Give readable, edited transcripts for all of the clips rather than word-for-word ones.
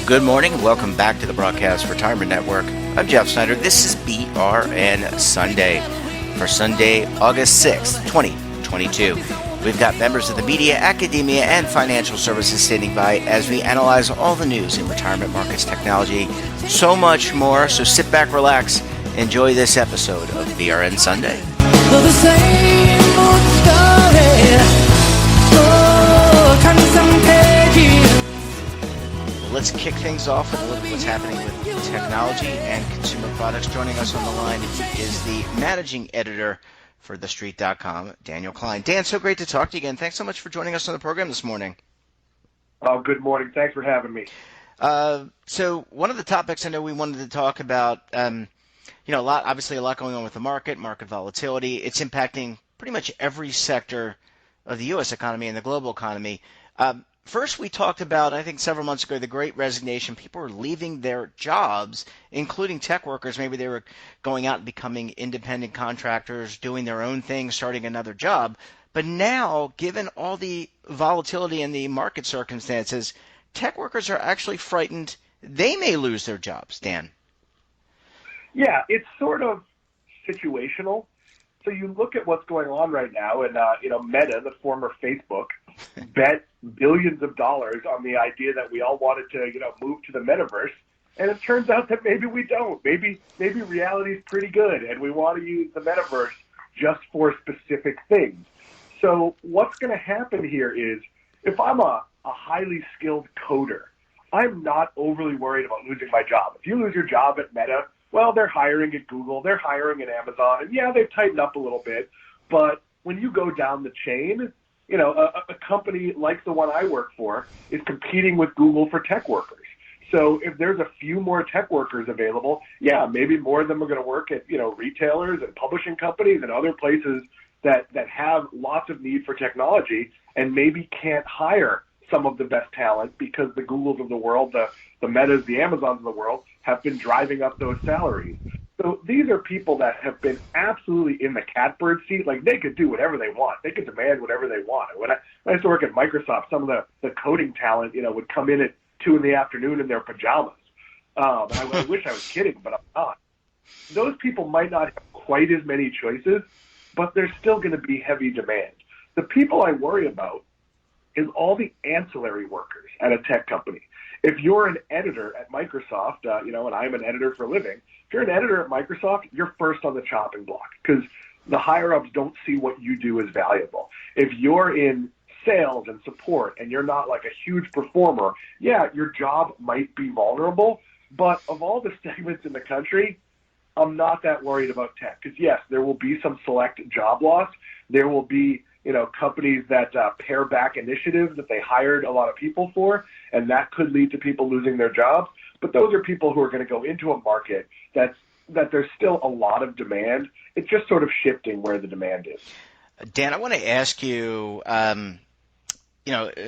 Good morning and welcome back to the Broadcast Retirement Network. I'm Jeff Snyder. This is BRN Sunday for Sunday, August 6th, 2022. We've got members of the media, academia, and financial services standing by as we analyze all the news in retirement markets, technology, so much more. So sit back, relax, enjoy this episode of BRN Sunday. The same old story. Turn some pages. Let's kick things off with a look at what's happening with technology and consumer products. Joining us on the line is the managing editor for TheStreet.com, Daniel Klein. Dan, so great to talk to you again. Thanks so much for joining us on the program this morning. Oh, good morning. Thanks for having me. So one of the topics I know we wanted to talk about, obviously a lot going on with the market volatility. It's impacting pretty much every sector of the U.S. economy and the global economy. First, we talked about, I think several months ago, the Great Resignation. People were leaving their jobs, including tech workers. Maybe they were going out and becoming independent contractors, doing their own thing, starting another job. But now, given all the volatility in the market circumstances, tech workers are actually frightened they may lose their jobs, Dan. Yeah, it's sort of situational. So you look at what's going on right now, and Meta, the former Facebook, bet billions of dollars on the idea that we all wanted to, move to the metaverse, and it turns out that maybe we don't. Maybe reality is pretty good, and we want to use the metaverse just for specific things. So what's going to happen here is, if I'm a highly skilled coder, I'm not overly worried about losing my job. If you lose your job at Meta, well, they're hiring at Google, they're hiring at Amazon, and yeah, they've tightened up a little bit. But when you go down the chain, a company like the one I work for is competing with Google for tech workers. So if there's a few more tech workers available, yeah, maybe more of them are going to work at, retailers and publishing companies and other places that have lots of need for technology and maybe can't hire some of the best talent because the Googles of the world, the Metas, the Amazons of the world have been driving up those salaries. So these are people that have been absolutely in the catbird seat. Like, they could do whatever they want. They could demand whatever they want. When I used to work at Microsoft, some of the coding talent, would come in at 2 p.m. in their pajamas. And I wish I was kidding, but I'm not. Those people might not have quite as many choices, but there's still going to be heavy demand. The people I worry about is all the ancillary workers at a tech company. If you're an editor at Microsoft, and I'm an editor for a living, if you're an editor at Microsoft, you're first on the chopping block because the higher-ups don't see what you do as valuable. If you're in sales and support and you're not like a huge performer, yeah, your job might be vulnerable, but of all the segments in the country, I'm not that worried about tech because, yes, there will be some select job loss. There will be companies that pare back initiatives that they hired a lot of people for, and that could lead to people losing their jobs. But those are people who are going to go into a market that there's still a lot of demand. It's just sort of shifting where the demand is. Dan, I want to ask you,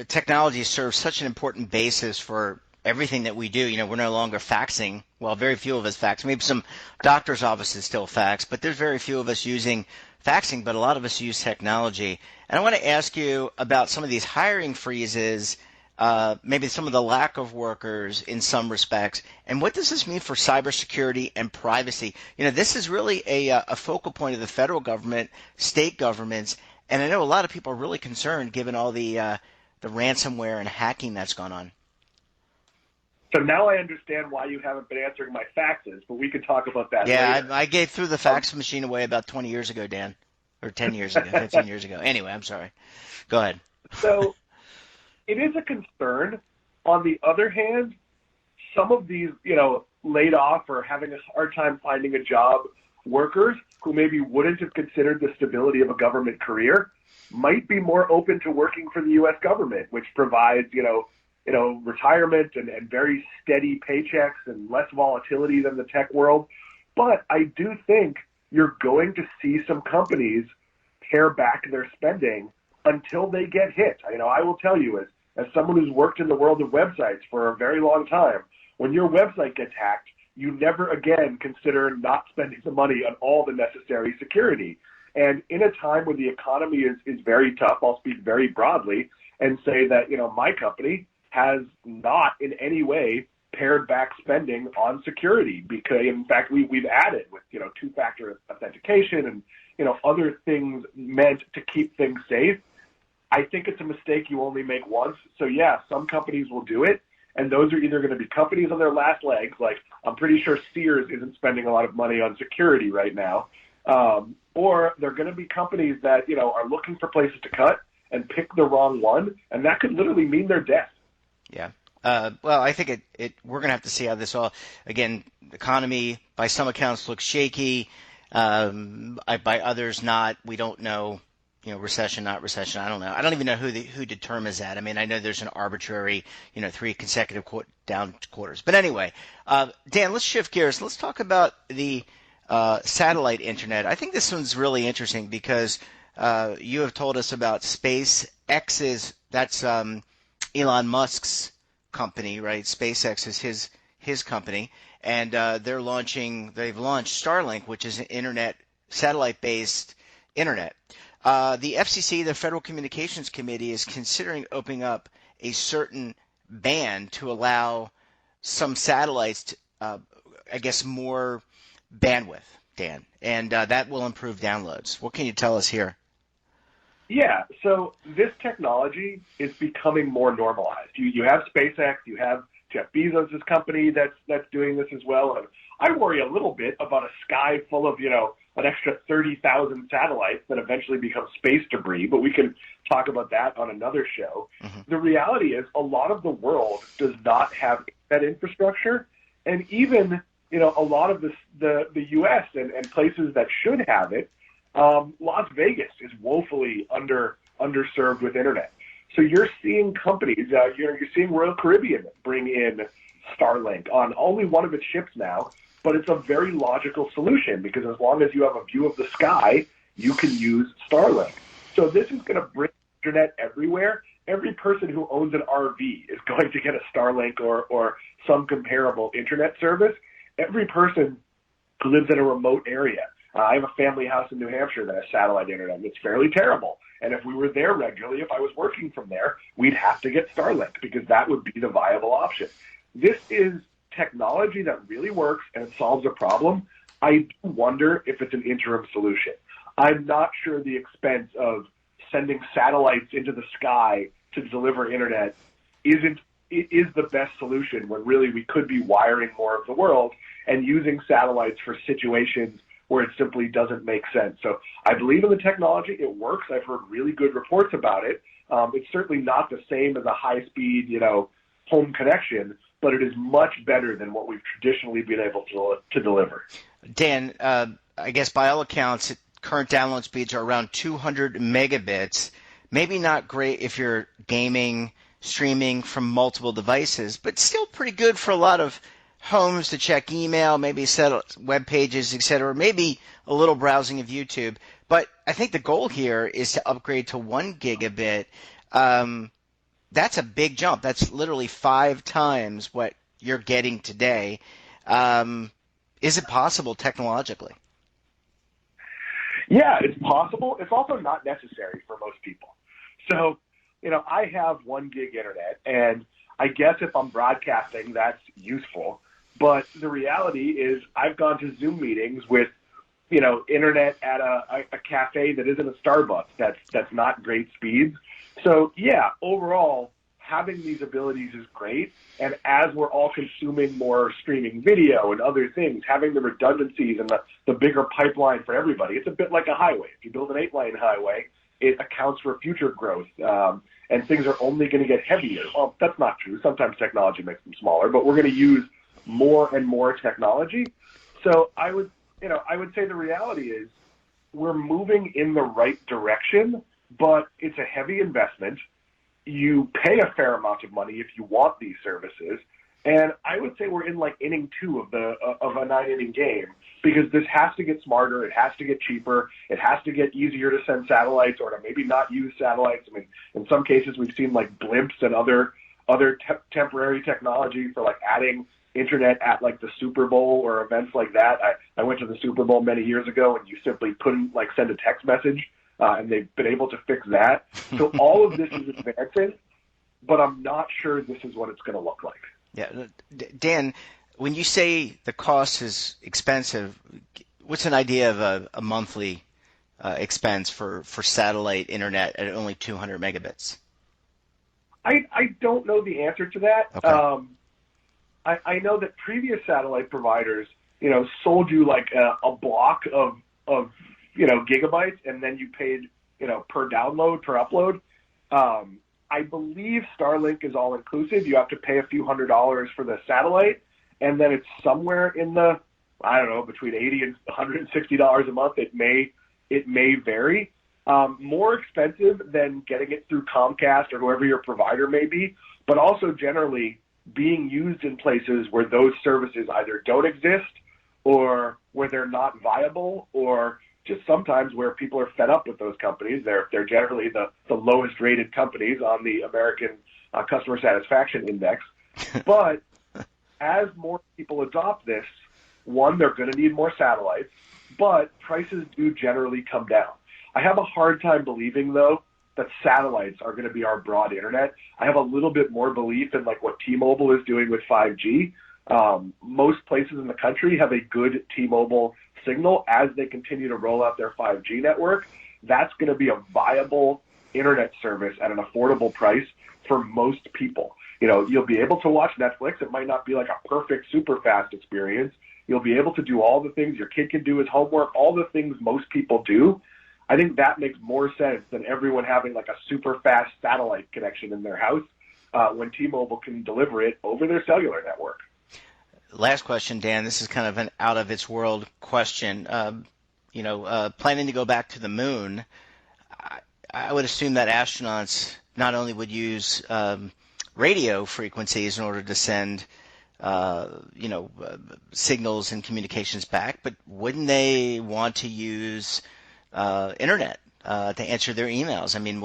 technology serves such an important basis for everything that we do. We're no longer faxing. Well, very few of us fax. Maybe some doctor's offices still fax, but there's very few of us using faxing, but a lot of us use technology. And I want to ask you about some of these hiring freezes, maybe some of the lack of workers in some respects, and what does this mean for cybersecurity and privacy? This is really a focal point of the federal government, state governments, and I know a lot of people are really concerned given all the ransomware and hacking that's gone on. So now I understand why you haven't been answering my faxes, but we could talk about that later. Yeah, I gave threw the fax machine away about 20 years ago, Dan, or 10 years ago, 15 years ago. Anyway, I'm sorry. Go ahead. So it is a concern. On the other hand, some of these, laid off or having a hard time finding a job workers who maybe wouldn't have considered the stability of a government career might be more open to working for the U.S. government, which provides, retirement and very steady paychecks and less volatility than the tech world. But I do think you're going to see some companies pare back their spending until they get hit. I will tell you, as someone who's worked in the world of websites for a very long time, when your website gets hacked, you never again consider not spending the money on all the necessary security. And in a time when the economy is very tough, I'll speak very broadly and say that, my company has not in any way pared back spending on security, because in fact we've added with, two-factor authentication and, other things meant to keep things safe. I think it's a mistake you only make once. So yeah, some companies will do it, and those are either going to be companies on their last legs, like I'm pretty sure Sears isn't spending a lot of money on security right now, or they're going to be companies that, are looking for places to cut and pick the wrong one, and that could literally mean their death. Yeah. Well, I think we're going to have to see how this all, again, the economy by some accounts looks shaky, by others not. We don't know, recession, not recession. I don't know. I don't even know who determines that. I mean, I know there's an arbitrary, 3 consecutive down quarters. But anyway, Dan, let's shift gears. Let's talk about the satellite internet. I think this one's really interesting because you have told us about SpaceX's, that's Elon Musk's company, right? SpaceX is his company, and they've launched Starlink, which is an satellite-based internet. The FCC, the Federal Communications Committee, is considering opening up a certain band to allow some satellites to, more bandwidth, Dan, and that will improve downloads. What can you tell us here? Yeah, so this technology is becoming more normalized. You have SpaceX, you have Jeff Bezos' company that's doing this as well, and I worry a little bit about a sky full of, an extra 30,000 satellites that eventually become space debris, but we can talk about that on another show. Mm-hmm. The reality is a lot of the world does not have that infrastructure, and even, a lot of the U.S. and places that should have it, Las Vegas is woefully underserved with internet. So you're seeing companies, you're seeing Royal Caribbean bring in Starlink on only one of its ships now, but it's a very logical solution because as long as you have a view of the sky, you can use Starlink. So this is going to bring internet everywhere. Every person who owns an RV is going to get a Starlink or some comparable internet service. Every person who lives in a remote area. I have a family house in New Hampshire that has satellite internet. It's fairly terrible. And if we were there regularly, if I was working from there, we'd have to get Starlink because that would be the viable option. This is technology that really works and it solves a problem. I do wonder if it's an interim solution. I'm not sure the expense of sending satellites into the sky to deliver internet is the best solution when really we could be wiring more of the world and using satellites for situations where it simply doesn't make sense. So I believe in the technology. It works. I've heard really good reports about it. It's certainly not the same as a high-speed, home connection, but it is much better than what we've traditionally been able to deliver. Dan, I guess by all accounts, current download speeds are around 200 megabits. Maybe not great if you're gaming, streaming from multiple devices, but still pretty good for a lot of homes to check email, maybe set web pages, etc., maybe a little browsing of YouTube. But I think the goal here is to upgrade to 1 gigabit. That's a big jump. That's literally 5 times what you're getting today. Is it possible technologically? Yeah, it's possible. It's also not necessary for most people. So, I have 1 gig internet, and I guess if I'm broadcasting, that's useful. But the reality is I've gone to Zoom meetings with, internet at a cafe that isn't a Starbucks. That's not great speeds. So, yeah, overall, having these abilities is great. And as we're all consuming more streaming video and other things, having the redundancies and the bigger pipeline for everybody, it's a bit like a highway. If you build an 8-lane highway, it accounts for future growth. And things are only going to get heavier. Well, that's not true. Sometimes technology makes them smaller, but we're going to use more and more technology. So I would say the reality is we're moving in the right direction, but it's a heavy investment. You pay a fair amount of money if you want these services, And I would say we're in like inning 2 of a 9-inning game, because this has to get smarter. It has to get cheaper. It has to get easier to send satellites, or to maybe not use satellites. I mean, in some cases, we've seen like blimps and other temporary technology for like adding internet at like the Super Bowl or events like that. I went to the Super Bowl many years ago, and you simply couldn't like send a text message, and they've been able to fix that. So all of this is advancing, but I'm not sure this is what it's going to look like. Yeah, Dan, when you say the cost is expensive, what's an idea of a monthly expense for satellite internet at only 200 megabits? I don't know the answer to that. Okay. I know that previous satellite providers, sold you like a block of gigabytes, and then you paid, per download, per upload. I believe Starlink is all inclusive. You have to pay a few $100s for the satellite, and then it's somewhere in the, I don't know, between $80 and $160 a month. It may vary. More expensive than getting it through Comcast or whoever your provider may be, but also generally being used in places where those services either don't exist, or where they're not viable, or just sometimes where people are fed up with those companies. They're generally the lowest rated companies on the American Customer Satisfaction Index. But as more people adopt this, one, they're going to need more satellites, but prices do generally come down. I have a hard time believing, though, that satellites are going to be our broad internet. I have a little bit more belief in like what T-Mobile is doing with 5G. Most places in the country have a good T-Mobile signal as they continue to roll out their 5G network. That's going to be a viable internet service at an affordable price for most people. You'll be able to watch Netflix. It might not be like a perfect, super fast experience. You'll be able to do all the things your kid can do as homework, all the things most people do. I think that makes more sense than everyone having like a super fast satellite connection in their house when T-Mobile can deliver it over their cellular network. Last question, Dan. This is kind of an out of its world question. Planning to go back to the moon, I would assume that astronauts not only would use radio frequencies in order to send signals and communications back, but wouldn't they want to use internet to answer their emails? I mean,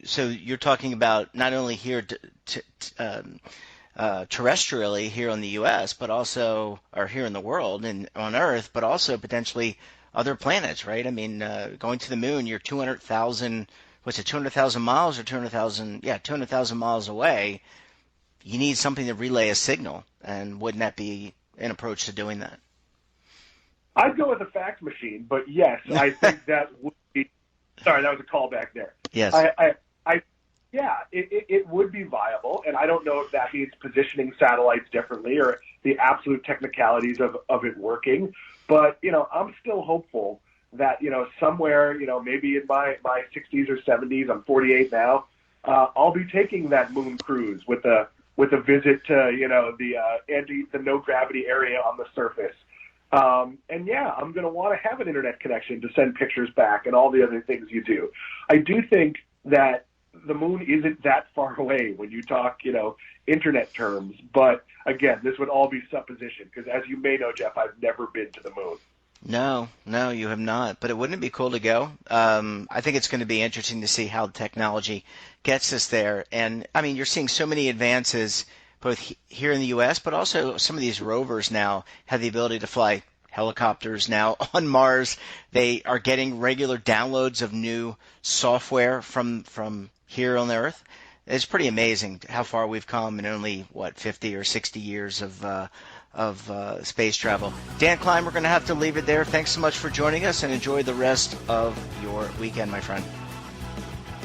so you're talking about not only here terrestrially here in the U.S., but also, or here in the world and on Earth, but also potentially other planets, right? I mean, going to the moon, you're 200,000, what's it, 200,000 miles or 200,000? Yeah, 200,000 miles away. You need something to relay a signal, and wouldn't that be an approach to doing that? I'd go with a fax machine, but yes, I think that would be. Sorry, that was a callback there. Yes. It would be viable, and I don't know if that means positioning satellites differently or the absolute technicalities of it working. But I'm still hopeful that somewhere maybe in my 60s or 70s, I'm 48 now, I'll be taking that moon cruise with a visit to the no gravity area on the surface. And yeah, I'm going to want to have an internet connection to send pictures back and all the other things you do. I do think that the moon isn't that far away when you talk, internet terms. But again, this would all be supposition because, as you may know, Jeff, I've never been to the moon. No, you have not. But wouldn't it be cool to go? I think it's going to be interesting to see how technology gets us there. And I mean, you're seeing so many advances both here in the U.S., but also some of these rovers now have the ability to fly helicopters now on Mars. They are getting regular downloads of new software from here on the Earth. It's pretty amazing how far we've come in only, 50 or 60 years of space travel. Dan Klein, we're going to have to leave it there. Thanks so much for joining us, and enjoy the rest of your weekend, my friend.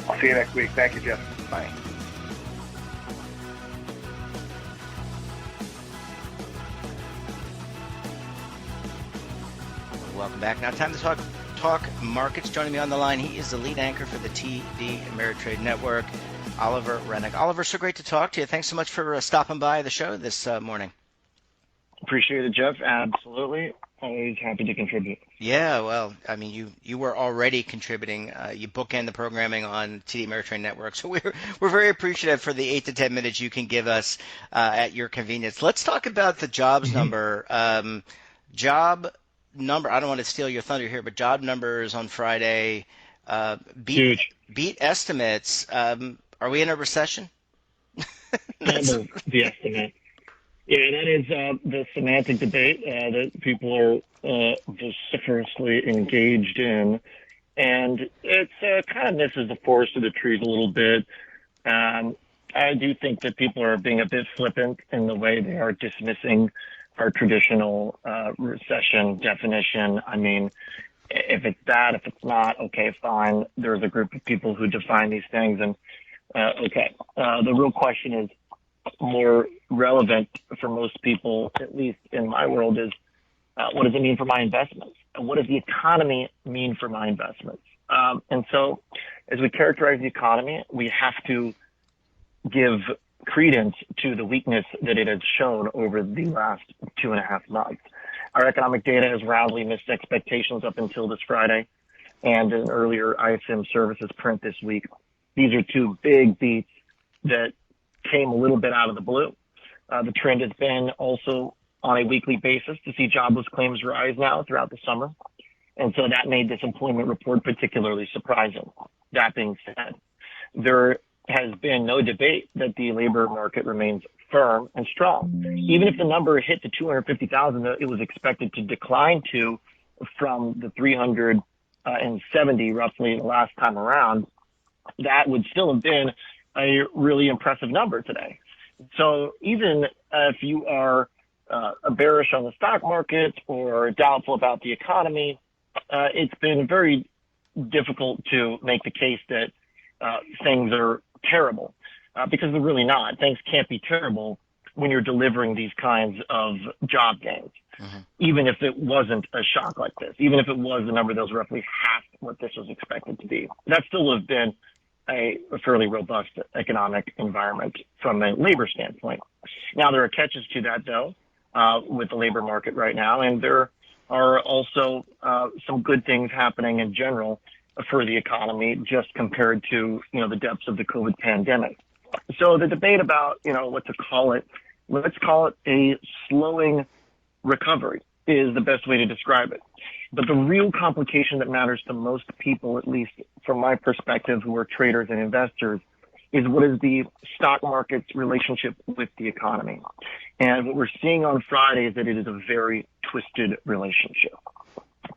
I'll see you next week. Thank you, Jeff. Bye. Welcome back. Now time to talk markets. Joining me on the line, he is the lead anchor for the TD Ameritrade Network, Oliver Rennick. Oliver, so great to talk to you. Thanks so much for stopping by the show this morning. Appreciate it, Jeff. Absolutely. Always happy to contribute. Yeah, well, I mean, you were already contributing. You bookend the programming on TD Ameritrade Network, so we're very appreciative for the 8 to 10 minutes you can give us at your convenience. Let's talk about the jobs number. Job number. I don't want to steal your thunder here, but job numbers on Friday beat Huge. beat estimates. Are we in a recession? That That's was the estimate. Yeah, that is the semantic debate that people are vociferously engaged in. And it's kind of misses the forest of the trees a little bit. I do think that people are being a bit flippant in the way they are dismissing our traditional recession definition. I mean, if it's bad, if it's not, okay, fine. There's a group of people who define these things. And okay, the real question is more relevant for most people, at least in my world, is what does it mean for my investments? And what does the economy mean for my investments? And so as we characterize the economy, we have to give credence to the weakness that it has shown over the last 2.5 months. Our economic data has roundly missed expectations up until this Friday and an earlier ISM services print this week. These are two big beats that came a little bit out of the blue. The trend has been also on a weekly basis to see jobless claims rise now throughout the summer. And so that made this employment report particularly surprising. That being said, there has been no debate that the labor market remains firm and strong. Even if the number hit the 250,000 that it was expected to decline to from the 370 roughly the last time around, that would still have been a really impressive number today. So even if you are bearish on the stock market or doubtful about the economy, it's been very difficult to make the case that things are terrible because they're really not. Things can't be terrible when you're delivering these kinds of job gains, even if it wasn't a shock like this, even if it was the number that was roughly half what this was expected to be. That still would have been a fairly robust economic environment from a labor standpoint. Now, there are catches to that, though, with the labor market right now, and there are also some good things happening in general for the economy just compared to, the depths of the COVID pandemic. So the debate about, what to call it, let's call it a slowing recovery is the best way to describe it. But the real complication that matters to most people, at least from my perspective, who are traders and investors, is what is the stock market's relationship with the economy. And what we're seeing on Friday is that it is a very twisted relationship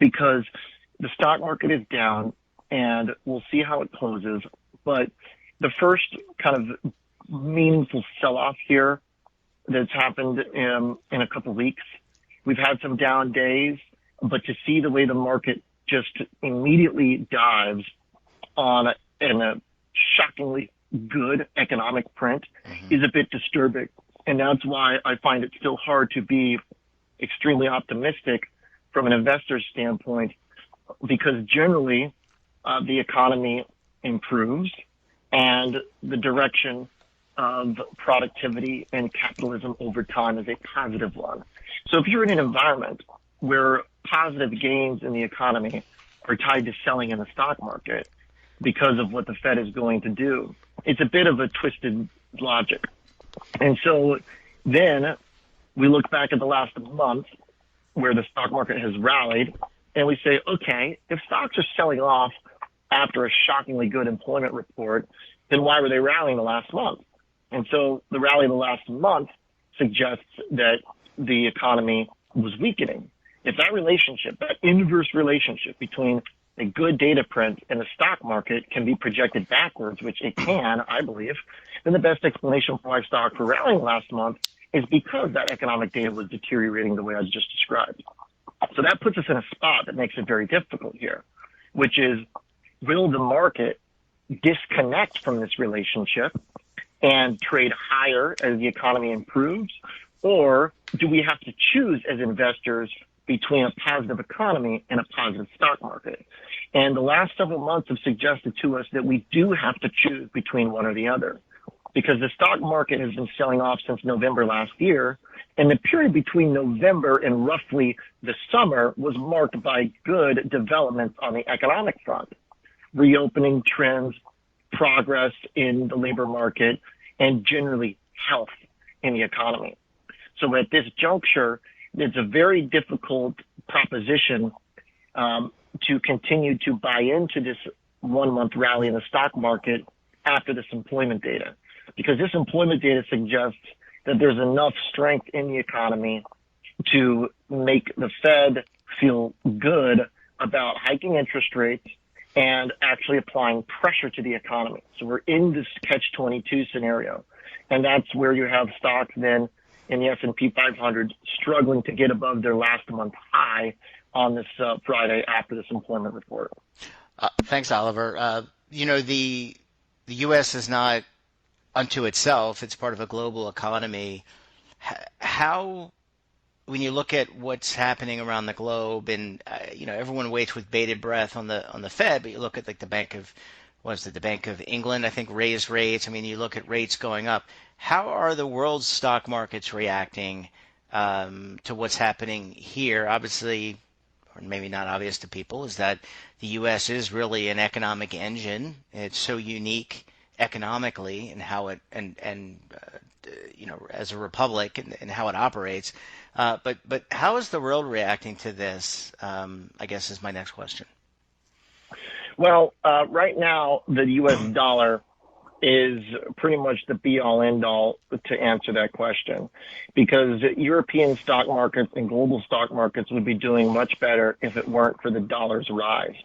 because the stock market is down and we'll see how it closes. But the first kind of meaningful sell-off here that's happened in a couple of weeks, we've had some down days. But to see the way the market just immediately dives on a shockingly good economic print is a bit disturbing. And that's why I find it still hard to be extremely optimistic from an investor's standpoint, because generally the economy improves and the direction of productivity and capitalism over time is a positive one. So if you're in an environment where positive gains in the economy are tied to selling in the stock market because of what the Fed is going to do, it's a bit of a twisted logic. And so then we look back at the last month where the stock market has rallied and we say, okay, if stocks are selling off after a shockingly good employment report, then why were they rallying the last month? And so the rally the last month suggests that the economy was weakening. If that relationship, that inverse relationship between a good data print and the stock market can be projected backwards, which it can, I believe, then the best explanation for why stocks were rallying last month is because that economic data was deteriorating the way I just described. So that puts us in a spot that makes it very difficult here, which is, will the market disconnect from this relationship and trade higher as the economy improves? Or do we have to choose as investors between a positive economy and a positive stock market? And the last several months have suggested to us that we do have to choose between one or the other, because the stock market has been selling off since November last year, And the period between November and roughly the summer was marked by good developments on the economic front, reopening trends, progress in the labor market, and generally health in the economy. So at this juncture, it's a very difficult proposition to continue to buy into this 1 month rally in the stock market after this employment data, because this employment data suggests that there's enough strength in the economy to make the Fed feel good about hiking interest rates and actually applying pressure to the economy. So we're in this catch-22 scenario, and that's where you have stocks then in the S&P 500 struggling to get above their last month high on this Friday after this employment report. Thanks, Oliver. The U.S. is not unto itself. It's part of a global economy. How, when you look at what's happening around the globe, and everyone waits with bated breath on the Fed, but you look at like the Bank of England, I think, raised rates. I mean, you look at rates going up. How are the world's stock markets reacting to what's happening here? Obviously, or maybe not obvious to people, is that the U.S. is really an economic engine. It's so unique economically and how it as a republic and how it operates. But how is the world reacting to this? I guess is my next question. Well, right now the U.S. dollar is pretty much the be-all, end-all to answer that question, because European stock markets and global stock markets would be doing much better if it weren't for the dollar's rise.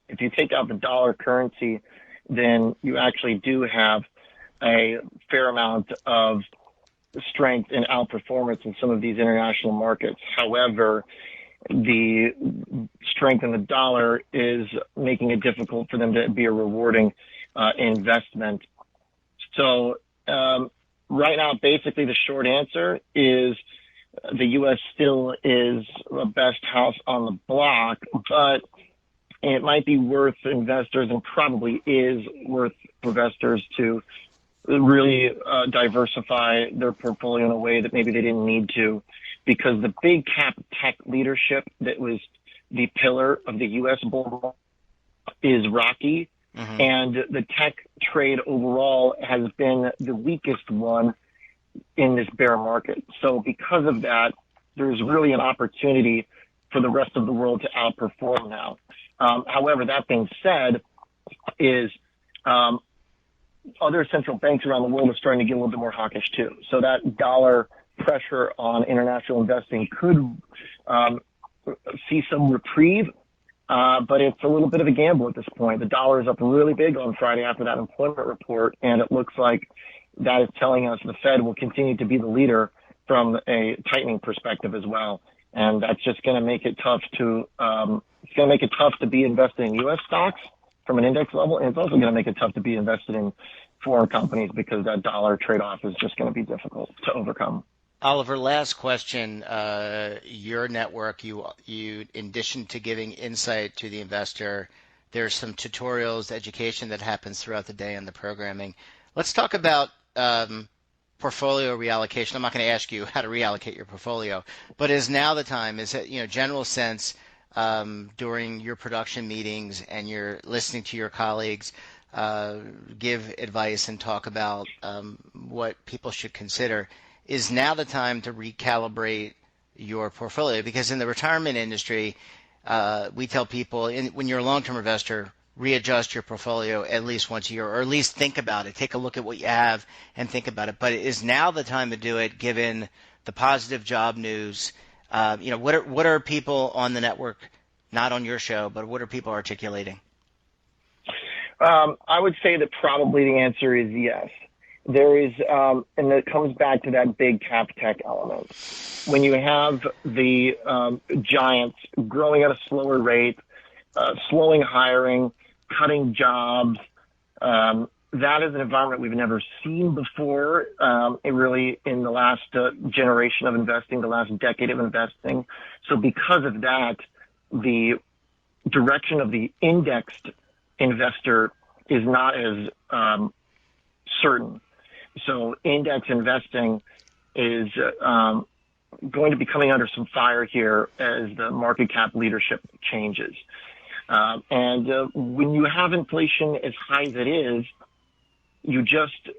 If you take out the dollar currency, then you actually do have a fair amount of strength and outperformance in some of these international markets. However, the strength in the dollar is making it difficult for them to be a rewarding investment. So right now, basically the short answer is the U.S. still is the best house on the block, but it might be worth investors, and probably is worth investors, to really diversify their portfolio in a way that maybe they didn't need to, because the big cap tech leadership that was the pillar of the U.S. bull is rocky. Mm-hmm. And the tech trade overall has been the weakest one in this bear market. So because of that, there's really an opportunity for the rest of the world to outperform now. However, that being said, is other central banks around the world are starting to get a little bit more hawkish too. So that dollar pressure on international investing could see some reprieve. But it's a little bit of a gamble at this point. The dollar is up really big on Friday after that employment report, and it looks like that is telling us the Fed will continue to be the leader from a tightening perspective as well. And that's just going to make it tough to be invested in U.S. stocks from an index level, and it's also going to make it tough to be invested in foreign companies, because that dollar trade-off is just going to be difficult to overcome. Oliver, last question. Your network, you in addition to giving insight to the investor, there's some tutorials, education that happens throughout the day in the programming. Let's talk about portfolio reallocation. I'm not going to ask you how to reallocate your portfolio, but is now the time? Is it, general sense during your production meetings and you're listening to your colleagues give advice and talk about what people should consider? Is now the time to recalibrate your portfolio? Because in the retirement industry, we tell people when you're a long-term investor, readjust your portfolio at least once a year, or at least think about it. Take a look at what you have and think about it. But is now the time to do it, given the positive job news? What are people on the network, not on your show, but what are people articulating? I would say that probably the answer is yes. There is, and it comes back to that big cap tech element. When you have the giants growing at a slower rate, slowing hiring, cutting jobs, that is an environment we've never seen before, really in the last generation of investing, the last decade of investing. So because of that, the direction of the indexed investor is not as certain. So index investing is going to be coming under some fire here as the market cap leadership changes. And when you have inflation as high as it is, you just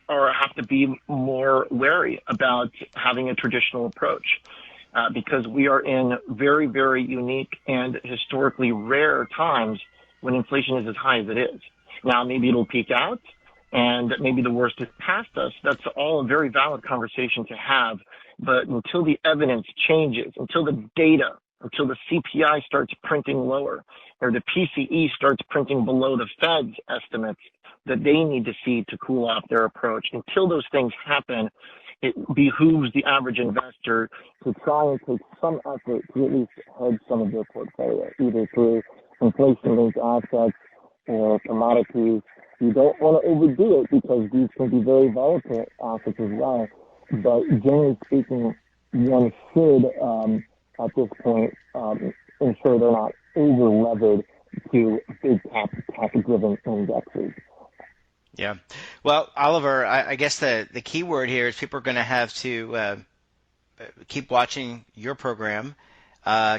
have to be more wary about having a traditional approach. Because we are in very, very unique and historically rare times when inflation is as high as it is. Now, maybe it'll peak out and maybe the worst is past us. That's all a very valid conversation to have. But until the evidence changes, until the data, until the CPI starts printing lower or the PCE starts printing below the Fed's estimates that they need to see to cool off their approach, until those things happen, it behooves the average investor to try and take some effort to at least hedge some of their portfolio, either through inflation-linked assets or commodities. You don't want to overdo it because these can be very volatile assets as well. But generally speaking, one should, at this point, ensure they're not over-levered to big tech-driven indexes. Yeah. Well, Oliver, I guess the key word here is people are going to have to keep watching your program,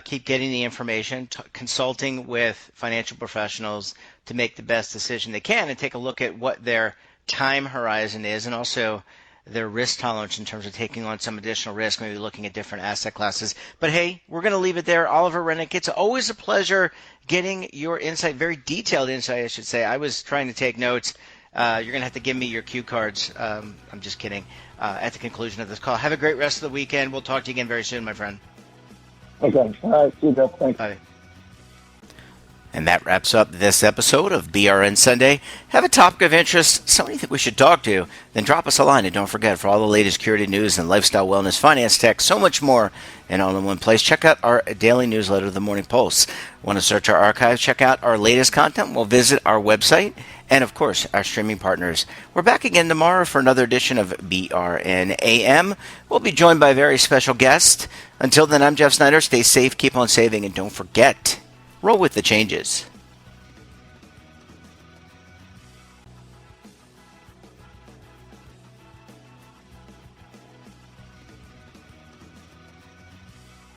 keep getting the information, consulting with financial professionals to make the best decision they can, and take a look at what their time horizon is and also their risk tolerance in terms of taking on some additional risk, maybe looking at different asset classes. But hey, we're going to leave it there. Oliver Rennick, it's always a pleasure getting your insight, very detailed insight, I should say. I was trying to take notes. You're going to have to give me your cue cards. I'm just kidding. At the conclusion of this call. Have a great rest of the weekend. We'll talk to you again very soon, my friend. Okay. All right. See you, Jeff. Thanks. Bye. And that wraps up this episode of BRN Sunday. Have a topic of interest, somebody you think we should talk to, then drop us a line. And don't forget, for all the latest security news and lifestyle, wellness, finance, tech, so much more, and all in one place, check out our daily newsletter, The Morning Pulse. Want to search our archives, check out our latest content? Well, visit our website and, of course, our streaming partners. We're back again tomorrow for another edition of BRN AM. We'll be joined by a very special guest. Until then, I'm Jeff Snyder. Stay safe, keep on saving, and don't forget, roll with the changes.